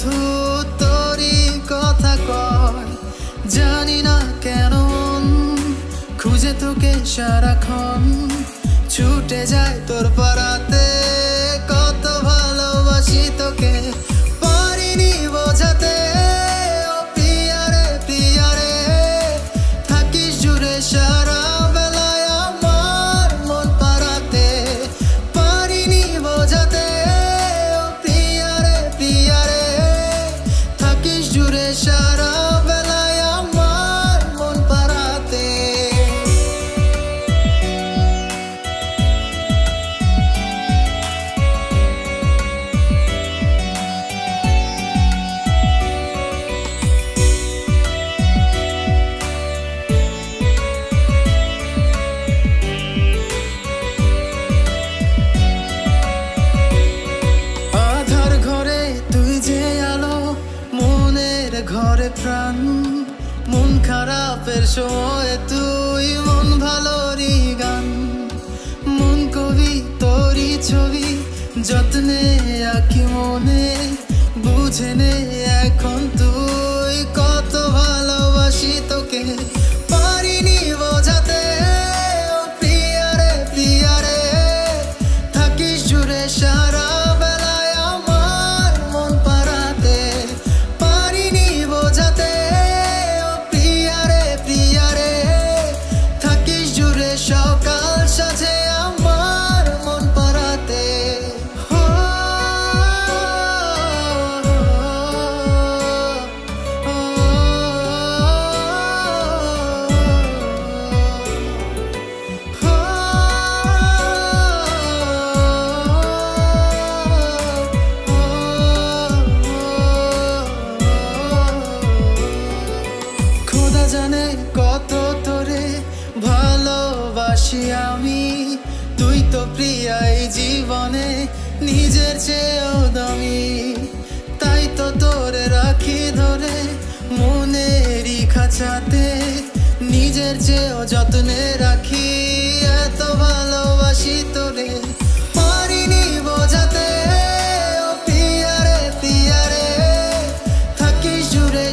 শুধু তোরই কথা কয়। জানি না কেন খুঁজে তোকে সারাক্ষণ, ছুটে যায় তোর পাড়াতে। কত ভালোবাসি তোকে পারিনি বোঝাতে। ও প্রিয়ারে প্রিয়ারে থাকিস জুড়ে সারা বেলায় আমার মন পাড়াতে। পারিনি বোঝাতে ও প্রিয়ারে প্রিয়ারে থাকিস জুড়ে সারা বেলায় আমার মন পাড়াতে। ঘরে প্রাণ, মন খারাপের সময় তুই মন ভালোরই গান। মন কবি তোরই ছবি যত্নে আঁকি মনে, বুঝে নে এখন তুই কত ভালোবাসি তোকে পারিনি বোঝাতে। ও প্রিয়ারে প্রিয়ারে থাকিস জুড়ে সারা বেলায় আমার মন পাড়াতে। পারিনি বোঝাতে ও প্রিয়ারে প্রিয়ারে থাকিস জুড়ে সকাল সাজে আমার মন পাড়াতে। খোদা জানে কত তোরে ভালোবাসি আমি, তুই তো প্রিয়া এই জীবনে নিজের চেয়েও দামি। তাই তো তোরে রাখি ধরে মনেরই খাঁচাতে, নিজের চেয়েও যত্নে রাখি। এত ভালোবাসি তোরে পারিনি বোঝাতে। ও প্রিয়ারে প্রিয়ারে থাকিস জুড়ে